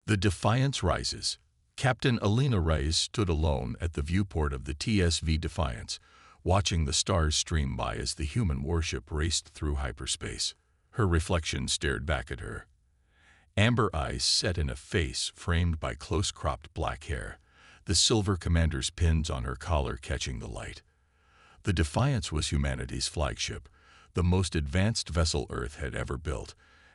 The Defiance rises. Captain Elena Reyes stood alone at the viewport of the TSV Defiance, watching the stars stream by as the human warship raced through hyperspace. Her reflection stared back at her. Amber eyes set in a face framed by close-cropped black hair, the silver commander's pins on her collar catching the light. The Defiance was humanity's flagship, the most advanced vessel Earth had ever built,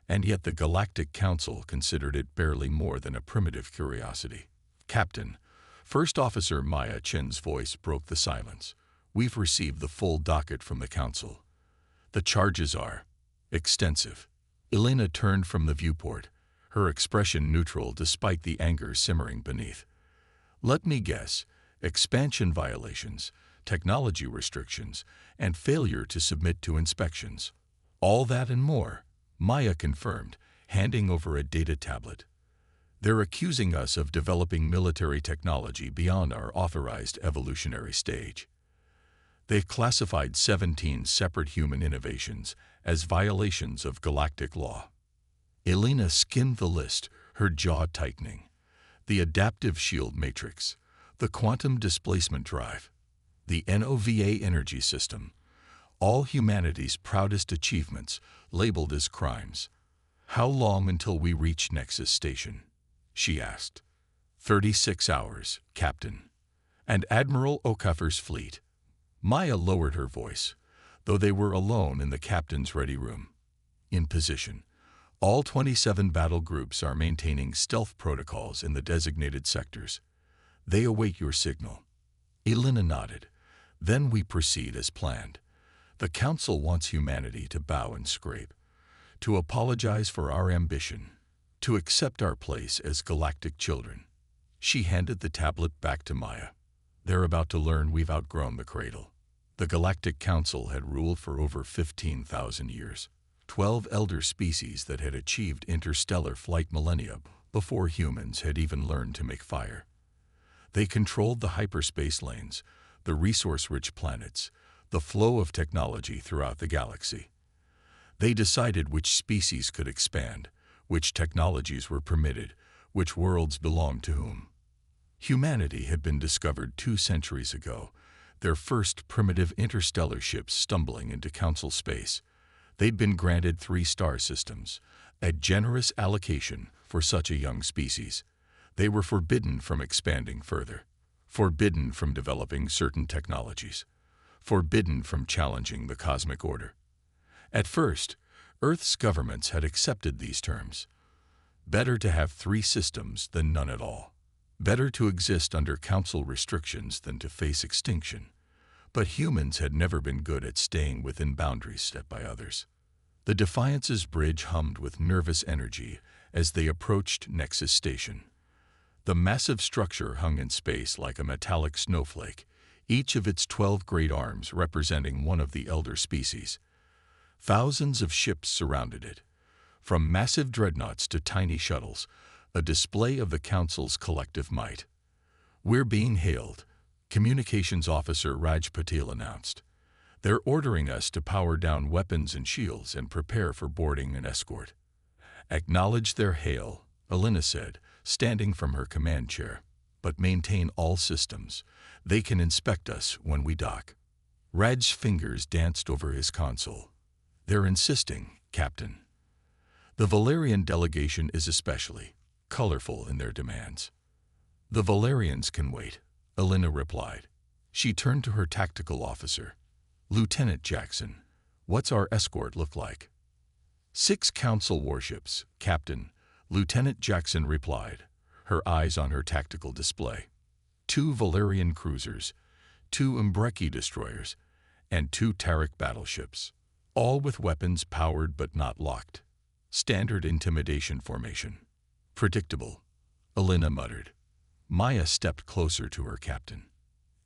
and yet the Galactic Council considered it barely more than a primitive curiosity. "Captain," First Officer Maya Chen's voice broke the silence. "We've received the full docket from the Council. The charges are extensive." Elena turned from the viewport, her expression neutral despite the anger simmering beneath. "Let me guess, expansion violations, technology restrictions, and failure to submit to inspections. All that and more," Maya confirmed, handing over a data tablet. "They're accusing us of developing military technology beyond our authorized evolutionary stage. They've classified 17 separate human innovations as violations of galactic law." Elena skimmed the list, her jaw tightening. The adaptive shield matrix, the quantum displacement drive, the NOVA energy system, all humanity's proudest achievements labeled as crimes. "How long until we reach Nexus Station?" she asked. 36 hours, Captain. And Admiral Okafor's fleet." Maya lowered her voice, though they were alone in the captain's ready room. "In position. All 27 battle groups are maintaining stealth protocols in the designated sectors. They await your signal." Elena nodded. "Then we proceed as planned. The Council wants humanity to bow and scrape, to apologize for our ambition, to accept our place as galactic children." She handed the tablet back to Maya. "They're about to learn we've outgrown the cradle. The Galactic Council had ruled for over 15,000 years. 12 elder species that had achieved interstellar flight millennia before humans had even learned to make fire. They controlled the hyperspace lanes, the resource-rich planets, the flow of technology throughout the galaxy. They decided which species could expand, which technologies were permitted, which worlds belonged to whom. Humanity had been discovered 2 centuries ago, their first primitive interstellar ships stumbling into Council space. They'd been granted 3 star systems, a generous allocation for such a young species. They were forbidden from expanding further, forbidden from developing certain technologies, forbidden from challenging the cosmic order. At first, Earth's governments had accepted these terms. Better to have 3 systems than none at all. Better to exist under Council restrictions than to face extinction. But humans had never been good at staying within boundaries set by others. The Defiance's bridge hummed with nervous energy as they approached Nexus Station. The massive structure hung in space like a metallic snowflake, each of its 12 great arms representing one of the elder species. Thousands of ships surrounded it, from massive dreadnoughts to tiny shuttles, a display of the Council's collective might. "We're being hailed," Communications Officer Raj Patel announced. "They're ordering us to power down weapons and shields and prepare for boarding and escort." "Acknowledge their hail," Elena said, standing from her command chair. "But maintain all systems. They can inspect us when we dock." Raj's fingers danced over his console. "They're insisting, Captain." The Valerian delegation is especially colorful in their demands. "The Valerians can wait," Elena replied. She turned to her tactical officer. "Lieutenant Jackson, what's our escort look like?" 6 Council warships, Captain, Lieutenant Jackson replied, her eyes on her tactical display. 2 Valerian cruisers, 2 Umbreki destroyers, and 2 Tarik battleships, all with weapons powered but not locked. Standard intimidation formation. "Predictable," Elena muttered. Maya stepped closer to her captain.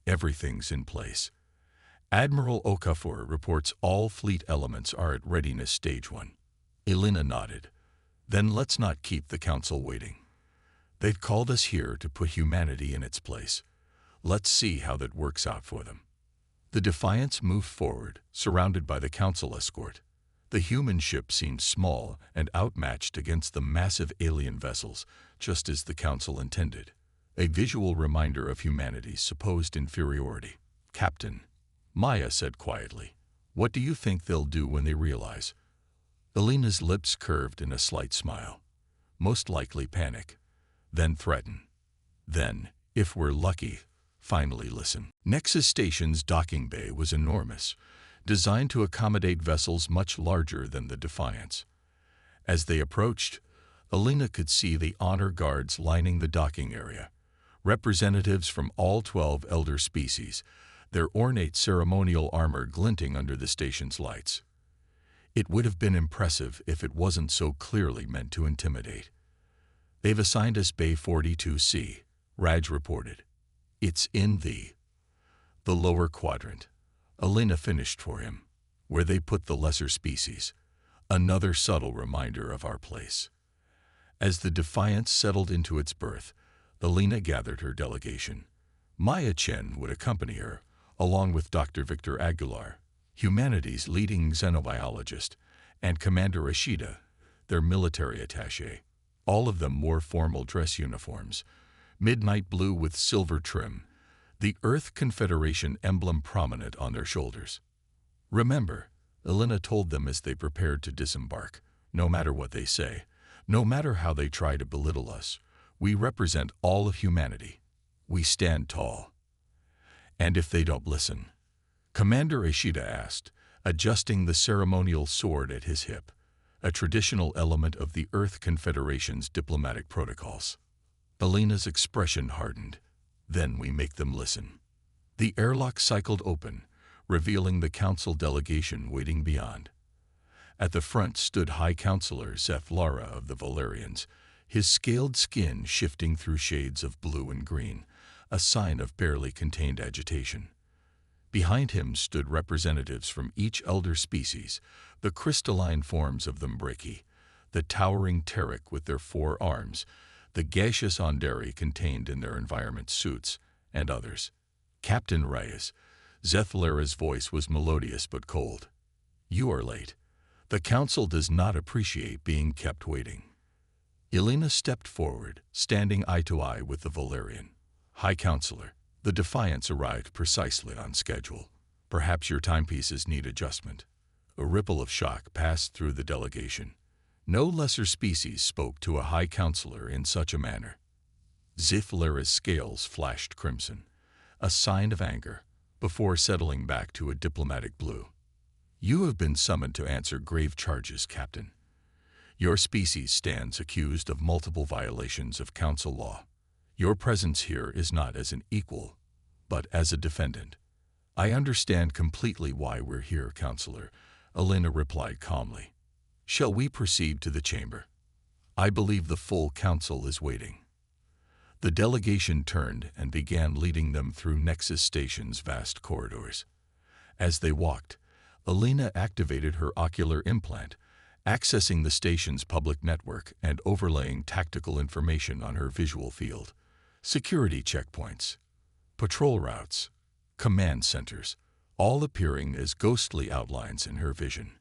"Everything's in place. Admiral Okafor reports all fleet elements are at readiness stage 1. Elena nodded. "Then let's not keep the Council waiting. They've called us here to put humanity in its place. Let's see how that works out for them." The Defiance moved forward, surrounded by the Council escort. The human ship seemed small and outmatched against the massive alien vessels, just as the Council intended. A visual reminder of humanity's supposed inferiority. "Captain," Maya said quietly, "what do you think they'll do when they realize?" Alina's lips curved in a slight smile. "Most likely panic. Then threaten. Then, if we're lucky, finally listen." Nexus Station's docking bay was enormous, designed to accommodate vessels much larger than the Defiance. As they approached, Alina could see the honor guards lining the docking area, representatives from all 12 elder species, their ornate ceremonial armor glinting under the station's lights. It would have been impressive if it wasn't so clearly meant to intimidate. "They've assigned us Bay 42C, Raj reported. "It's in the lower quadrant," Alina finished for him, "where they put the lesser species. Another subtle reminder of our place." As the Defiance settled into its berth, Alina gathered her delegation. Maya Chen would accompany her, along with Dr. Victor Aguilar, humanity's leading xenobiologist, and Commander Ishida, their military attaché. All of them wore formal dress uniforms, midnight blue with silver trim, the Earth Confederation emblem prominent on their shoulders. "Remember," Alina told them as they prepared to disembark, "no matter what they say, no matter how they try to belittle us, we represent all of humanity. We stand tall." "And if they don't listen?" Commander Ishida asked, adjusting the ceremonial sword at his hip, a traditional element of the Earth Confederation's diplomatic protocols. Alina's expression hardened. "Then we make them listen." The airlock cycled open, revealing the Council delegation waiting beyond. At the front stood High Counselor Zethlara of the Valerians, his scaled skin shifting through shades of blue and green, a sign of barely contained agitation. Behind him stood representatives from each elder species, the crystalline forms of the Mbreki, the towering Terek with their 4 arms, the gaseous Onderi contained in their environment suits, and others. "Captain Reyes," Zethara's voice was melodious but cold. "You are late. The Council does not appreciate being kept waiting." Alina stepped forward, standing eye to eye with the Valerian. "High Counselor, the Defiance arrived precisely on schedule. Perhaps your timepieces need adjustment." A ripple of shock passed through the delegation. No lesser species spoke to a High Counselor in such a manner. Zethara's scales flashed crimson, a sign of anger, before settling back to a diplomatic blue. "You have been summoned to answer grave charges, Captain. Your species stands accused of multiple violations of Council law. Your presence here is not as an equal, but as a defendant." "I understand completely why we're here, Counselor," Alina replied calmly. "Shall we proceed to the chamber? I believe the full Council is waiting." The delegation turned and began leading them through Nexus Station's vast corridors. As they walked, Alina activated her ocular implant, accessing the station's public network and overlaying tactical information on her visual field. Security checkpoints, patrol routes, command centers, all appearing as ghostly outlines in her vision.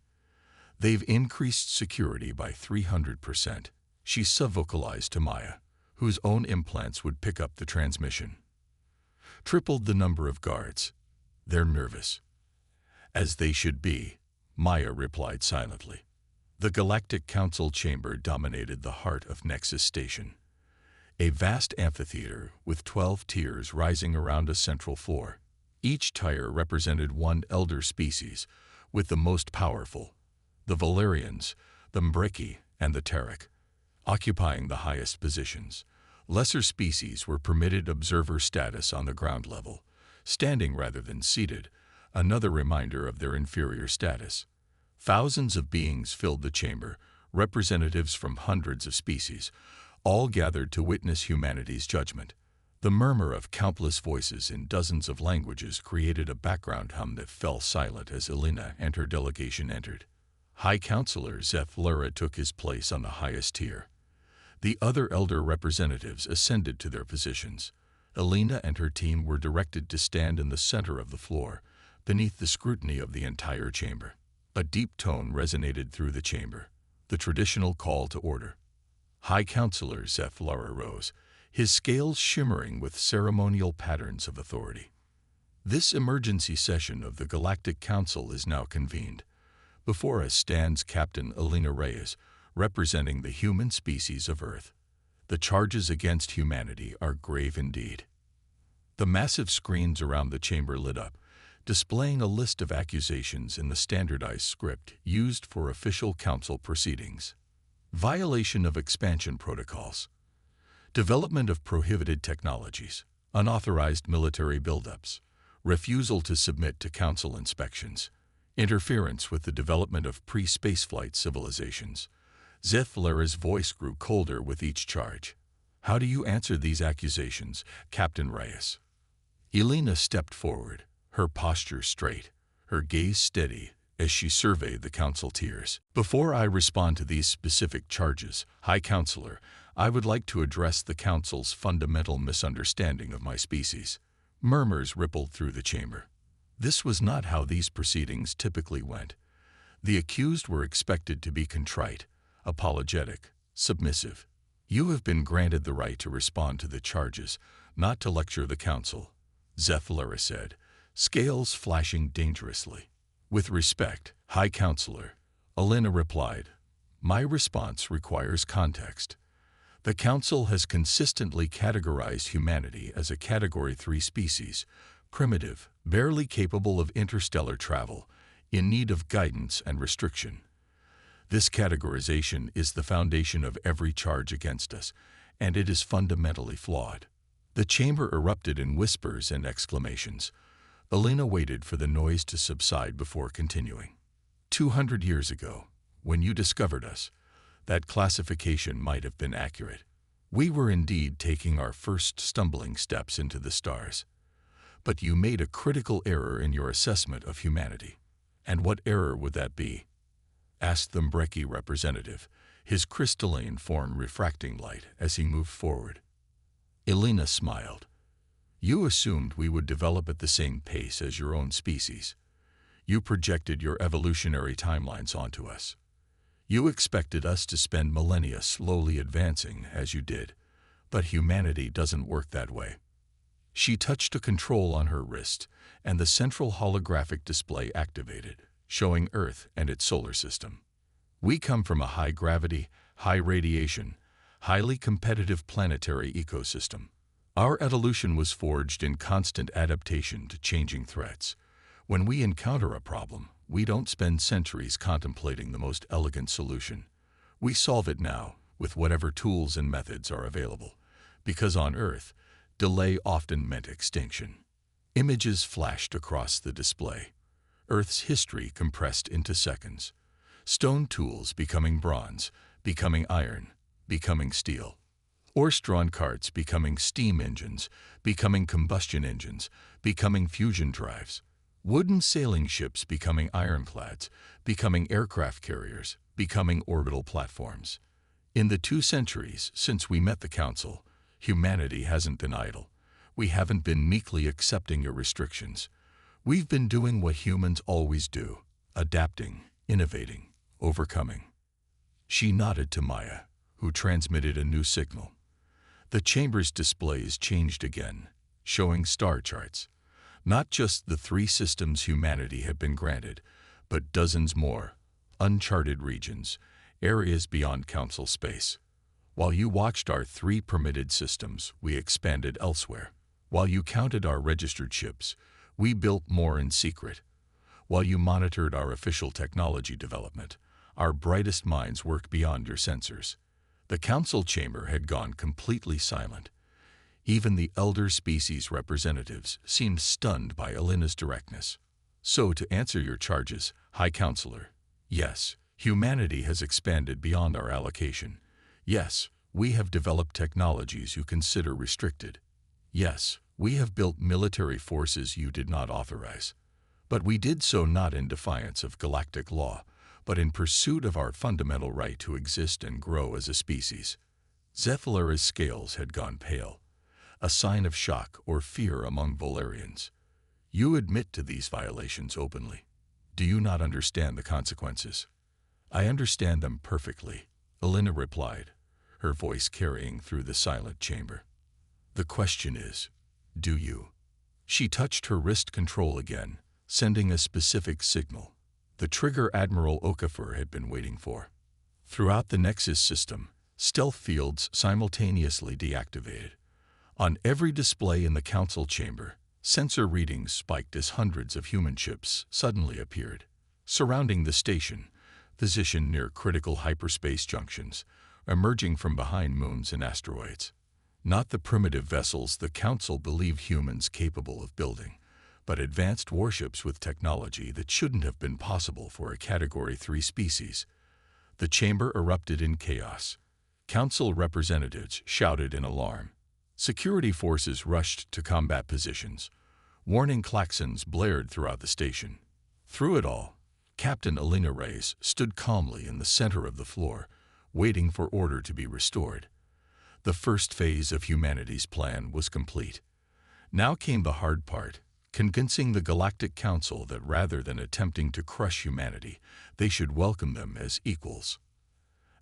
"They've increased security by 300%, she subvocalized to Maya, whose own implants would pick up the transmission. "Tripled the number of guards. They're nervous." "As they should be," Maya replied silently. The Galactic Council chamber dominated the heart of Nexus Station. A vast amphitheater with 12 tiers rising around a central floor. Each tier represented one elder species, with the most powerful, the Valerians, the Mbreki, and the Terek, occupying the highest positions. Lesser species were permitted observer status on the ground level, standing rather than seated, another reminder of their inferior status. Thousands of beings filled the chamber, representatives from hundreds of species, all gathered to witness humanity's judgment. The murmur of countless voices in dozens of languages created a background hum that fell silent as Alina and her delegation entered. High Counselor Zethlara took his place on the highest tier. The other elder representatives ascended to their positions. Alina and her team were directed to stand in the center of the floor, beneath the scrutiny of the entire chamber. A deep tone resonated through the chamber, the traditional call to order. High Counselor Zara rose, his scales shimmering with ceremonial patterns of authority. This emergency session of the Galactic Council is now convened. Before us stands Captain Alina Reyes, representing the human species of Earth. The charges against humanity are grave indeed. The massive screens around the chamber lit up, displaying a list of accusations in the standardized script used for official council proceedings. Violation of expansion protocols, development of prohibited technologies, unauthorized military buildups, refusal to submit to council inspections, interference with the development of pre-spaceflight civilizations. Zeth'Lara's voice grew colder with each charge. How do you answer these accusations, Captain Reyes? Elena stepped forward, her posture straight, her gaze steady as she surveyed the council tiers. Before I respond to these specific charges, High Counselor, I would like to address the council's fundamental misunderstanding of my species. Murmurs rippled through the chamber. This was not how these proceedings typically went. The accused were expected to be contrite, apologetic, submissive. You have been granted the right to respond to the charges, not to lecture the council, Zeth'Lara said, scales flashing dangerously. With respect, High Counselor, Alina replied, my response requires context. The Council has consistently categorized humanity as a Category 3 species, primitive, barely capable of interstellar travel, in need of guidance and restriction. This categorization is the foundation of every charge against us, and it is fundamentally flawed. The chamber erupted in whispers and exclamations. Alina waited for the noise to subside before continuing. 200 years ago, when you discovered us, that classification might have been accurate. We were indeed taking our first stumbling steps into the stars. But you made a critical error in your assessment of humanity. And what error would that be? Asked the Mbreki representative, his crystalline form refracting light as he moved forward. Elena smiled. You assumed we would develop at the same pace as your own species. You projected your evolutionary timelines onto us. You expected us to spend millennia slowly advancing, as you did, but humanity doesn't work that way. She touched a control on her wrist, and the central holographic display activated, showing Earth and its solar system. We come from a high-gravity, high-radiation, highly competitive planetary ecosystem. Our evolution was forged in constant adaptation to changing threats. When we encounter a problem, we don't spend centuries contemplating the most elegant solution. We solve it now, with whatever tools and methods are available, because on Earth, delay often meant extinction. Images flashed across the display. Earth's history compressed into seconds. Stone tools becoming bronze, becoming iron, becoming steel. Horse-drawn carts becoming steam engines, becoming combustion engines, becoming fusion drives. Wooden sailing ships becoming ironclads, becoming aircraft carriers, becoming orbital platforms. In the 2 centuries since we met the Council, humanity hasn't been idle. We haven't been meekly accepting your restrictions. We've been doing what humans always do, adapting, innovating, overcoming. She nodded to Maya, who transmitted a new signal. The chamber's displays changed again, showing star charts. Not just the 3 systems humanity had been granted, but dozens more, uncharted regions, areas beyond Council space. While you watched our 3 permitted systems, we expanded elsewhere. While you counted our registered ships, we built more in secret. While you monitored our official technology development, our brightest minds worked beyond your sensors. The Council chamber had gone completely silent. Even the elder species representatives seemed stunned by Alina's directness. So, to answer your charges, High Counselor, yes, humanity has expanded beyond our allocation. Yes, we have developed technologies you consider restricted. Yes, we have built military forces you did not authorize. But we did so not in defiance of galactic law, but in pursuit of our fundamental right to exist and grow as a species. Zeth'Lara's scales had gone pale, a sign of shock or fear among Volarians. You admit to these violations openly. Do you not understand the consequences? I understand them perfectly, Alina replied, her voice carrying through the silent chamber. The question is, do you? She touched her wrist control again, sending a specific signal, the trigger Admiral Okafor had been waiting for. Throughout the Nexus system, stealth fields simultaneously deactivated. On every display in the Council chamber, sensor readings spiked as hundreds of human ships suddenly appeared, surrounding the station, positioned near critical hyperspace junctions, emerging from behind moons and asteroids. Not the primitive vessels the Council believed humans capable of building, but advanced warships with technology that shouldn't have been possible for a Category 3 species. The chamber erupted in chaos. Council representatives shouted in alarm. Security forces rushed to combat positions. Warning klaxons blared throughout the station. Through it all, Captain Alina Reyes stood calmly in the center of the floor, waiting for order to be restored. The first phase of humanity's plan was complete. Now came the hard part, convincing the Galactic Council that rather than attempting to crush humanity, they should welcome them as equals.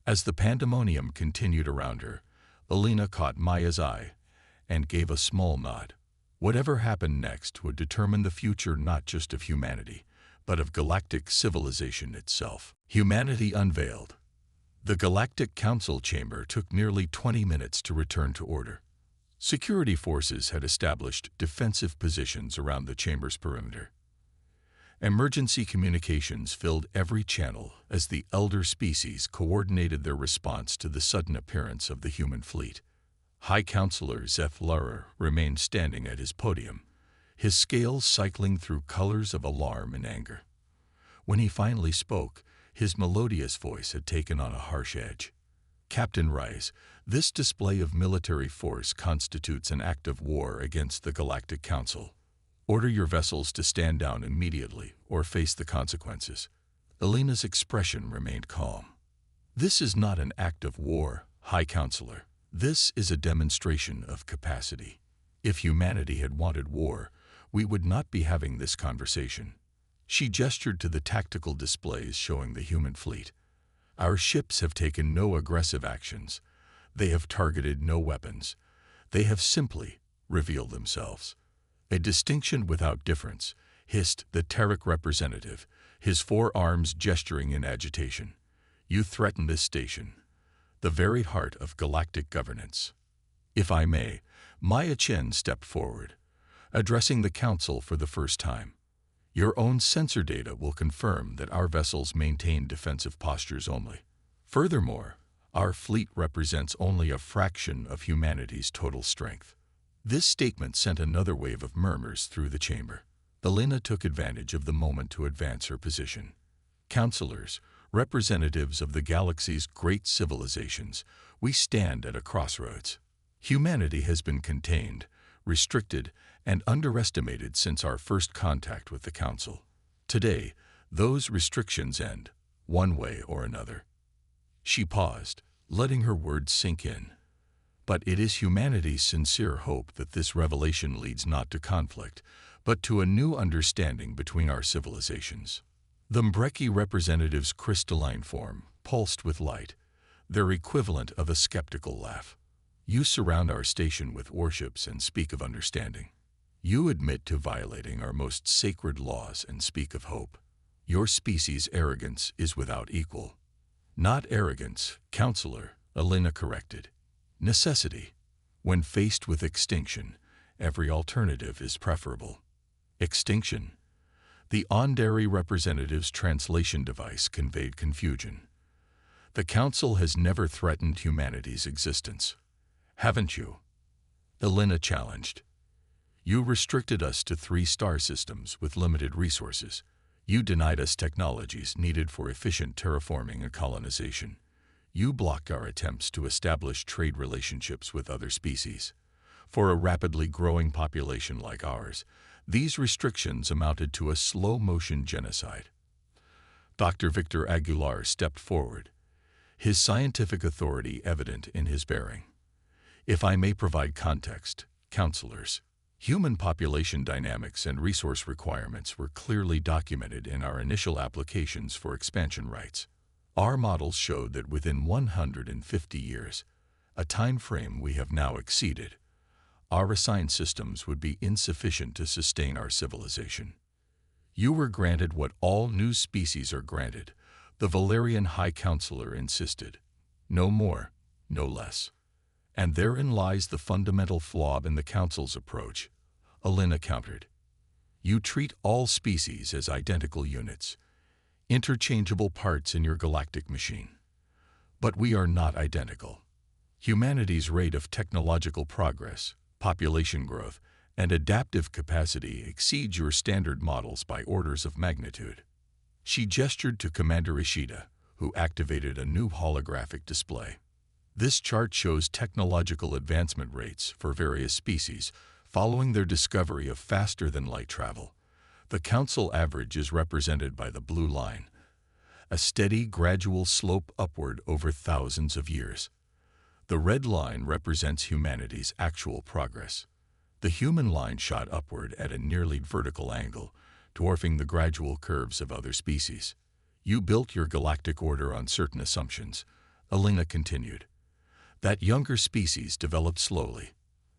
As the pandemonium continued around her, Alina caught Maya's eye and gave a small nod. Whatever happened next would determine the future not just of humanity, but of galactic civilization itself. Humanity unveiled. The Galactic Council chamber took nearly 20 minutes to return to order. Security forces had established defensive positions around the chamber's perimeter. Emergency communications filled every channel as the elder species coordinated their response to the sudden appearance of the human fleet. High Counselor Zeph Lurer remained standing at his podium, his scales cycling through colors of alarm and anger. When he finally spoke, his melodious voice had taken on a harsh edge. Captain Reyes, this display of military force constitutes an act of war against the Galactic Council. Order your vessels to stand down immediately or face the consequences. Alina's expression remained calm. This is not an act of war, High Counselor. This is a demonstration of capacity. If humanity had wanted war, we would not be having this conversation. She gestured to the tactical displays showing the human fleet. Our ships have taken no aggressive actions. They have targeted no weapons. They have simply revealed themselves. A distinction without difference, hissed the Terran representative, his forearms gesturing in agitation. You threaten this station, the very heart of galactic governance. If I may, Maya Chen stepped forward, addressing the Council for the first time. Your own sensor data will confirm that our vessels maintain defensive postures only. Furthermore, our fleet represents only a fraction of humanity's total strength. This statement sent another wave of murmurs through the chamber. Alina took advantage of the moment to advance her position. Counselors, representatives of the galaxy's great civilizations, we stand at a crossroads. Humanity has been contained, restricted, and underestimated since our first contact with the Council. Today, those restrictions end, one way or another. She paused, letting her words sink in. But it is humanity's sincere hope that this revelation leads not to conflict, but to a new understanding between our civilizations. The Mbreki representatives' crystalline form pulsed with light, their equivalent of a skeptical laugh. You surround our station with warships and speak of understanding. You admit to violating our most sacred laws and speak of hope. Your species' arrogance is without equal. Not arrogance, Counselor, Alina corrected. Necessity. When faced with extinction, every alternative is preferable. Extinction. The Ondari representative's translation device conveyed confusion. The Council has never threatened humanity's existence. Haven't you? Alina challenged. You restricted us to 3 star systems with limited resources. You denied us technologies needed for efficient terraforming and colonization. You blocked our attempts to establish trade relationships with other species. For a rapidly growing population like ours, these restrictions amounted to a slow-motion genocide. Dr. Victor Aguilar stepped forward, his scientific authority evident in his bearing. If I may provide context, counselors, Human population dynamics and resource requirements were clearly documented in our initial applications for expansion rights. Our models showed that within 150 years, a time frame we have now exceeded, our assigned systems would be insufficient to sustain our civilization. You were granted what all new species are granted, the Valerian High Counselor insisted. No more, no less. And therein lies the fundamental flaw in the Council's approach, Alina countered. You treat all species as identical units, interchangeable parts in your galactic machine. But we are not identical. Humanity's rate of technological progress, population growth, and adaptive capacity exceeds your standard models by orders of magnitude. She gestured to Commander Ishida, who activated a new holographic display. This chart shows technological advancement rates for various species following their discovery of faster-than-light travel. The Council average is represented by the blue line, a steady, gradual slope upward over thousands of years. The red line represents humanity's actual progress. The human line shot upward at a nearly vertical angle, dwarfing the gradual curves of other species. You built your galactic order on certain assumptions, Alina continued. That younger species developed slowly,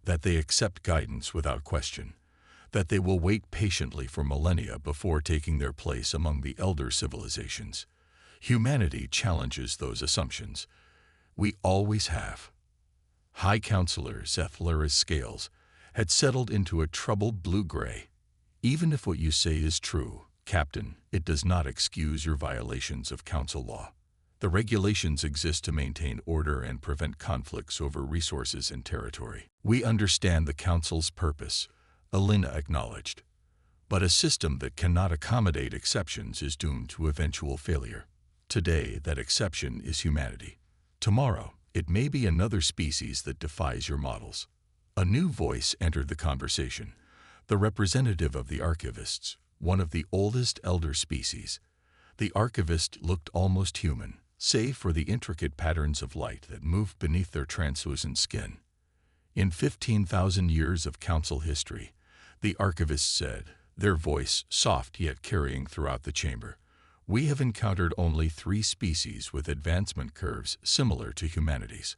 that they accept guidance without question, that they will wait patiently for millennia before taking their place among the elder civilizations. Humanity challenges those assumptions. We always have. High Counselor Zephlera's scales had settled into a troubled blue-gray. Even if what you say is true, Captain, it does not excuse your violations of Council law. The regulations exist to maintain order and prevent conflicts over resources and territory. We understand the Council's purpose, Alina acknowledged. But a system that cannot accommodate exceptions is doomed to eventual failure. Today, that exception is humanity. Tomorrow, it may be another species that defies your models. A new voice entered the conversation, the representative of the archivists, one of the oldest elder species. The archivist looked almost human, save for the intricate patterns of light that moved beneath their translucent skin. In 15,000 years of Council history, the archivist said, their voice soft yet carrying throughout the chamber, we have encountered only 3 species with advancement curves similar to humanity's.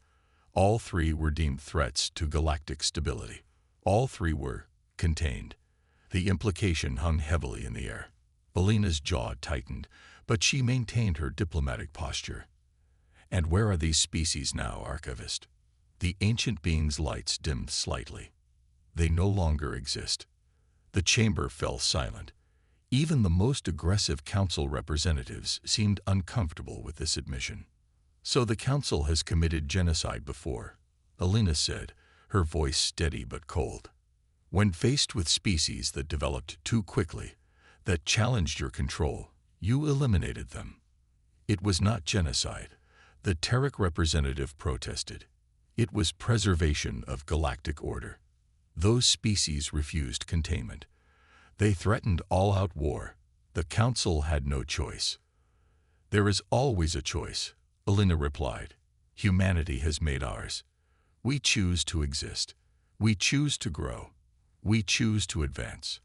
All 3 were deemed threats to galactic stability. All 3 were contained. The implication hung heavily in the air. Alina's jaw tightened, but she maintained her diplomatic posture. And where are these species now, Archivist? The ancient being's lights dimmed slightly. They no longer exist. The chamber fell silent. Even the most aggressive Council representatives seemed uncomfortable with this admission. So the Council has committed genocide before, Alina said, her voice steady but cold. When faced with species that developed too quickly, that challenged your control, you eliminated them. It was not genocide, the Terran representative protested. It was preservation of galactic order. Those species refused containment. They threatened all-out war. The Council had no choice. There is always a choice, Alina replied. Humanity has made ours. We choose to exist. We choose to grow. We choose to advance.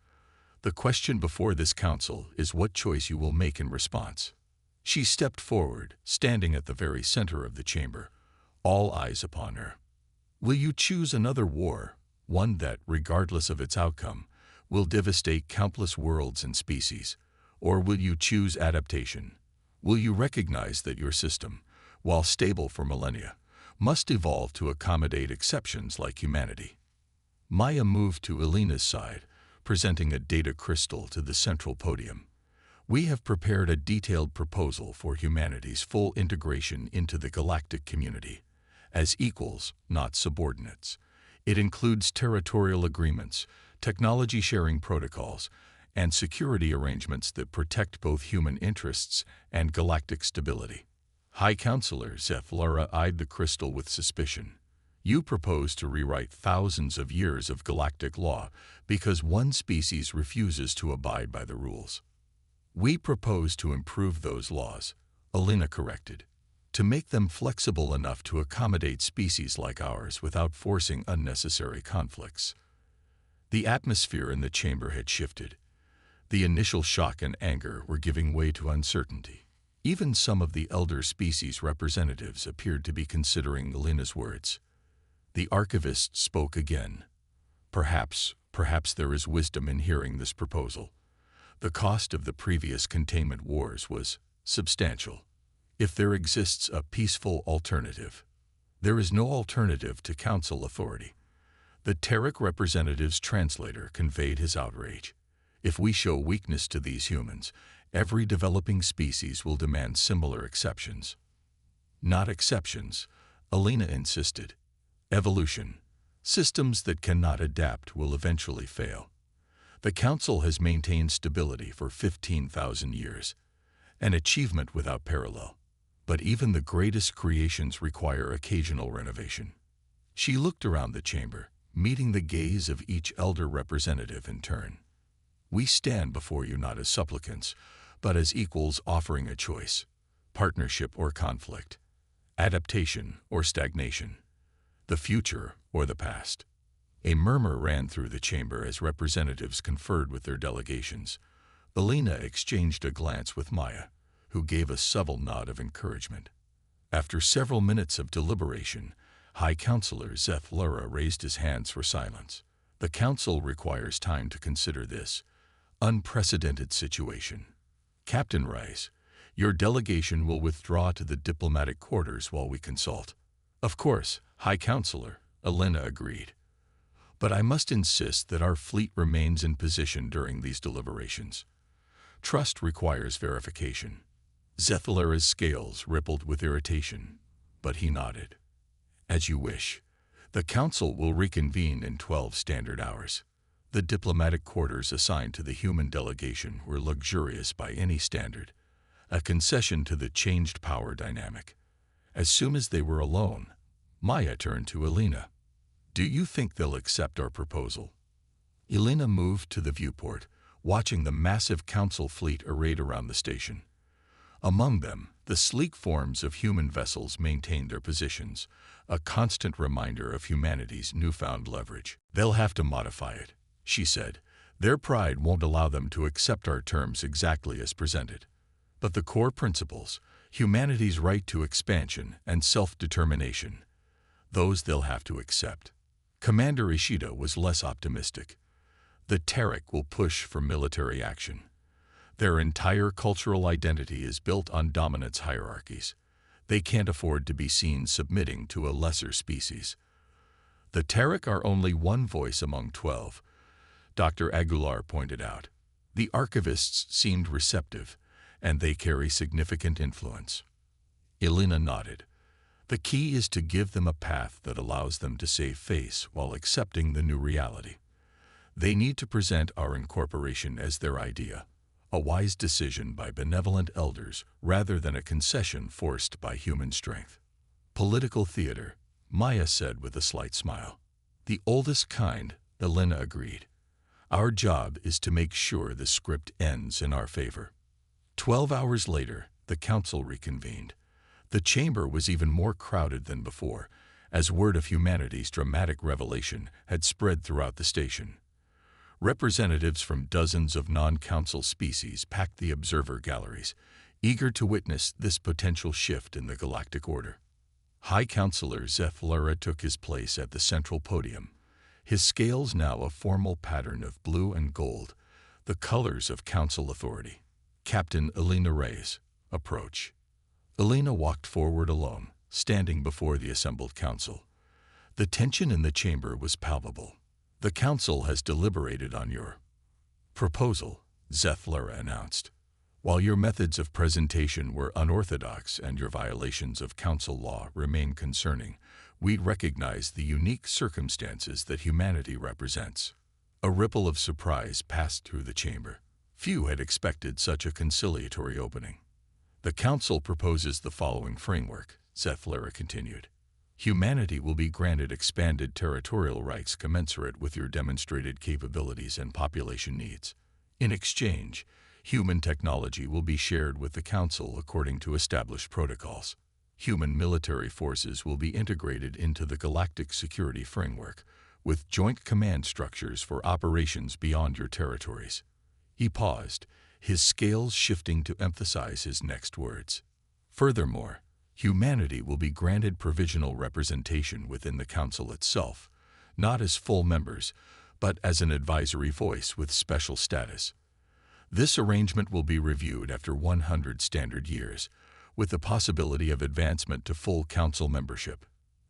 The question before this Council is what choice you will make in response. She stepped forward, standing at the very center of the chamber, all eyes upon her. Will you choose another war, one that, regardless of its outcome, will devastate countless worlds and species? Or will you choose adaptation? Will you recognize that your system, while stable for millennia, must evolve to accommodate exceptions like humanity? Maya moved to Alina's side, presenting a data crystal to the central podium. We have prepared a detailed proposal for humanity's full integration into the galactic community, as equals, not subordinates. It includes territorial agreements, technology-sharing protocols, and security arrangements that protect both human interests and galactic stability. High Counselor Zephlera eyed the crystal with suspicion. You propose to rewrite thousands of years of galactic law because one species refuses to abide by the rules. We propose to improve those laws, Alina corrected, to make them flexible enough to accommodate species like ours without forcing unnecessary conflicts. The atmosphere in the chamber had shifted. The initial shock and anger were giving way to uncertainty. Even some of the elder species representatives appeared to be considering Alina's words. The archivist spoke again. Perhaps there is wisdom in hearing this proposal. The cost of the previous containment wars was substantial. If there exists a peaceful alternative, there is no alternative to council authority. The Terek representative's translator conveyed his outrage. If we show weakness to these humans, every developing species will demand similar exceptions. Not exceptions, Alina insisted. Evolution. Systems that cannot adapt will eventually fail. The Council has maintained stability for 15,000 years, an achievement without parallel. But even the greatest creations require occasional renovation. She looked around the chamber, meeting the gaze of each elder representative in turn. We stand before you not as supplicants, but as equals offering a choice, partnership or conflict, adaptation or stagnation, the future or the past. A murmur ran through the chamber as representatives conferred with their delegations. Alina exchanged a glance with Maya, who gave a subtle nod of encouragement. After several minutes of deliberation, High Counselor Zeth-Lura raised his hands for silence. The Council requires time to consider this unprecedented situation. Captain Rice, your delegation will withdraw to the diplomatic quarters while we consult. Of course, High Counselor, Alina agreed. But I must insist that our fleet remains in position during these deliberations. Trust requires verification. Zeth-Lura's scales rippled with irritation, but he nodded. As you wish. The Council will reconvene in 12 standard hours. The diplomatic quarters assigned to the human delegation were luxurious by any standard, a concession to the changed power dynamic. As soon as they were alone, Maya turned to Alina. Do you think they'll accept our proposal? Alina moved to the viewport, watching the massive council fleet arrayed around the station. Among them, the sleek forms of human vessels maintained their positions, a constant reminder of humanity's newfound leverage. They'll have to modify it, she said. Their pride won't allow them to accept our terms exactly as presented. But the core principles, humanity's right to expansion and self-determination, those they'll have to accept. Commander Ishida was less optimistic. The Terek will push for military action. Their entire cultural identity is built on dominance hierarchies. They can't afford to be seen submitting to a lesser species. The Terek are only one voice among 12, Dr. Aguilar pointed out. The archivists seemed receptive, and they carry significant influence. Alina nodded. The key is to give them a path that allows them to save face while accepting the new reality. They need to present our incorporation as their idea, a wise decision by benevolent elders rather than a concession forced by human strength. Political theater, Maya said with a slight smile. The oldest kind, Alina agreed. Our job is to make sure the script ends in our favor. 12 hours later, the council reconvened. The chamber was even more crowded than before, as word of humanity's dramatic revelation had spread throughout the station. Representatives from dozens of non-council species packed the observer galleries, eager to witness this potential shift in the galactic order. High Counselor Zeth-Lura took his place at the central podium, his scales now a formal pattern of blue and gold, the colors of council authority. Captain Alina Reyes, approach. Alina walked forward alone, standing before the assembled council. The tension in the chamber was palpable. The council has deliberated on your proposal, Zeth-Lura announced. While your methods of presentation were unorthodox and your violations of council law remain concerning, we recognize the unique circumstances that humanity represents. A ripple of surprise passed through the chamber. Few had expected such a conciliatory opening. The council proposes the following framework, Zeth-Lura continued. Humanity will be granted expanded territorial rights commensurate with your demonstrated capabilities and population needs. In exchange, human technology will be shared with the Council according to established protocols. Human military forces will be integrated into the galactic security framework, with joint command structures for operations beyond your territories. He paused, his scales shifting to emphasize his next words. Furthermore, humanity will be granted provisional representation within the Council itself, not as full members, but as an advisory voice with special status. This arrangement will be reviewed after 100 standard years, with the possibility of advancement to full Council membership.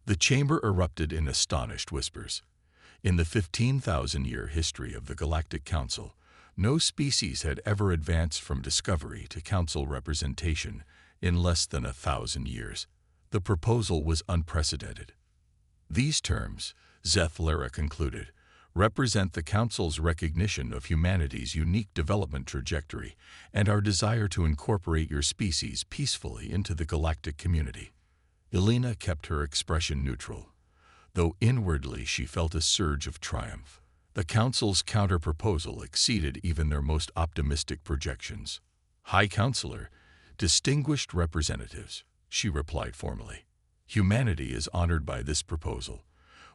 The chamber erupted in astonished whispers. In the 15,000-year history of the Galactic Council, no species had ever advanced from discovery to Council representation in less than 1,000 years. The proposal was unprecedented. These terms, Zeth-Lara concluded, represent the Council's recognition of humanity's unique development trajectory and our desire to incorporate your species peacefully into the galactic community. Elena kept her expression neutral, though inwardly she felt a surge of triumph. The Council's counter-proposal exceeded even their most optimistic projections. "High Counselor, distinguished representatives," she replied formally, "humanity is honored by this proposal.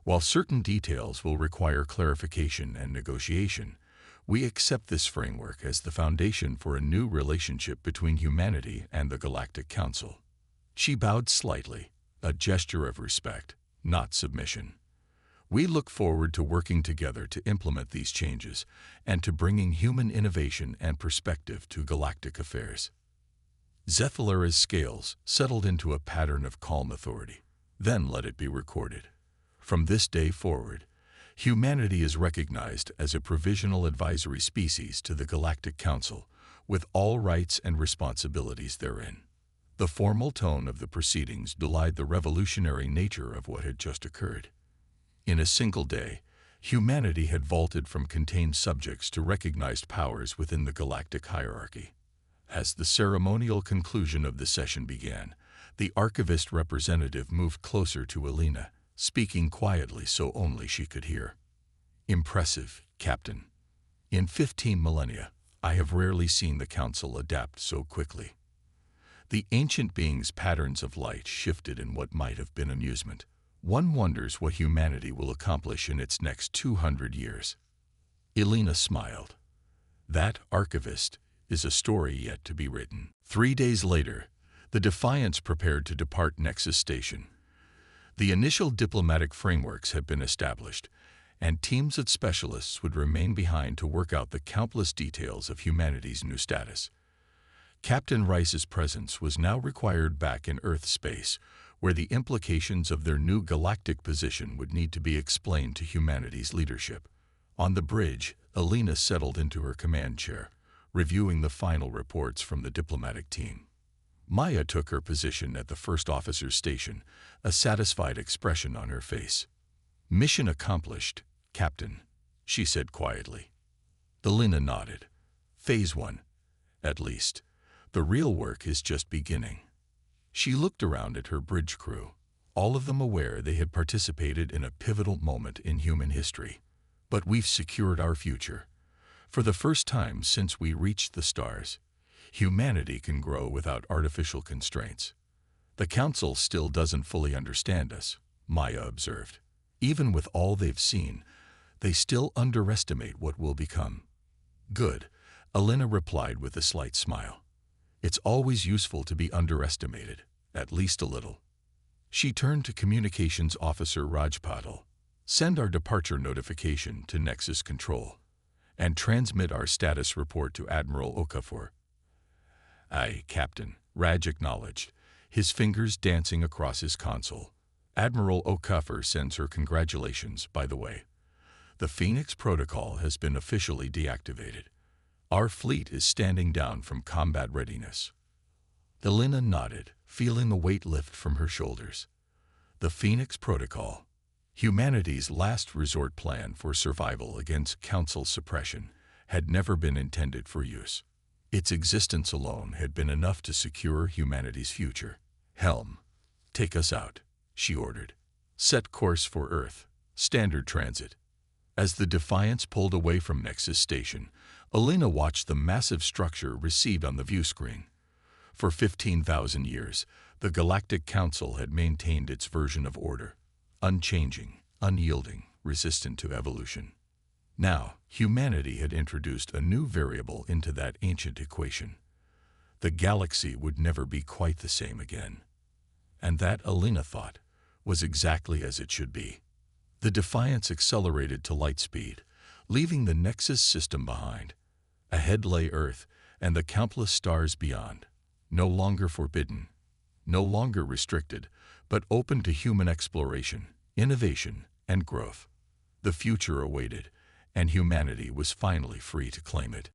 While certain details will require clarification and negotiation, we accept this framework as the foundation for a new relationship between humanity and the Galactic Council." She bowed slightly, a gesture of respect, not submission. "We look forward to working together to implement these changes and to bringing human innovation and perspective to galactic affairs." Zeth-Lara's scales settled into a pattern of calm authority. "Then let it be recorded. From this day forward, humanity is recognized as a provisional advisory species to the Galactic Council, with all rights and responsibilities therein." The formal tone of the proceedings belied the revolutionary nature of what had just occurred. In a single day, humanity had vaulted from contained subjects to recognized powers within the galactic hierarchy. As the ceremonial conclusion of the session began, the archivist representative moved closer to Elena, speaking quietly so only she could hear. "Impressive, Captain. In 15 millennia, I have rarely seen the Council adapt so quickly." The ancient being's patterns of light shifted in what might have been amusement. "One wonders what humanity will accomplish in its next 200 years. Elena smiled. "That, archivist, is a story yet to be written." 3 days later, the Defiance prepared to depart Nexus Station. The initial diplomatic frameworks had been established, and teams of specialists would remain behind to work out the countless details of humanity's new status. Captain Rice's presence was now required back in Earth space, where the implications of their new galactic position would need to be explained to humanity's leadership. On the bridge, Elena settled into her command chair, reviewing the final reports from the diplomatic team. Maya took her position at the first officer's station, a satisfied expression on her face. "Mission accomplished, Captain," she said quietly. Elena nodded. "Phase 1, at least. The real work is just beginning." She looked around at her bridge crew, all of them aware they had participated in a pivotal moment in human history. "But we've secured our future. For the first time since we reached the stars, humanity can grow without artificial constraints." "The Council still doesn't fully understand us," Maya observed. "Even with all they've seen, they still underestimate what we'll become." "Good," Elena replied with a slight smile. "It's always useful to be underestimated, at least a little." She turned to Communications Officer Rajpatal. "Send our departure notification to Nexus Control, and transmit our status report to Admiral Okafor." "Aye, Captain," Raj acknowledged, his fingers dancing across his console. "Admiral Okafor sends her congratulations, by the way. The Phoenix Protocol has been officially deactivated. Our fleet is standing down from combat readiness." Elena nodded, feeling the weight lift from her shoulders. The Phoenix Protocol, humanity's last resort plan for survival against Council suppression, had never been intended for use. Its existence alone had been enough to secure humanity's future. "Helm, take us out," she ordered. "Set course for Earth, standard transit." As the Defiance pulled away from Nexus Station, Elena watched the massive structure recede on the view screen. For 15,000 years, the Galactic Council had maintained its version of order, unchanging, unyielding, resistant to evolution. Now, humanity had introduced a new variable into that ancient equation. The galaxy would never be quite the same again. And that, Alina thought, was exactly as it should be. The Defiance accelerated to light speed, leaving the Nexus system behind. Ahead lay Earth and the countless stars beyond, no longer forbidden, no longer restricted, but open to human exploration, innovation, and growth. The future awaited, and humanity was finally free to claim it.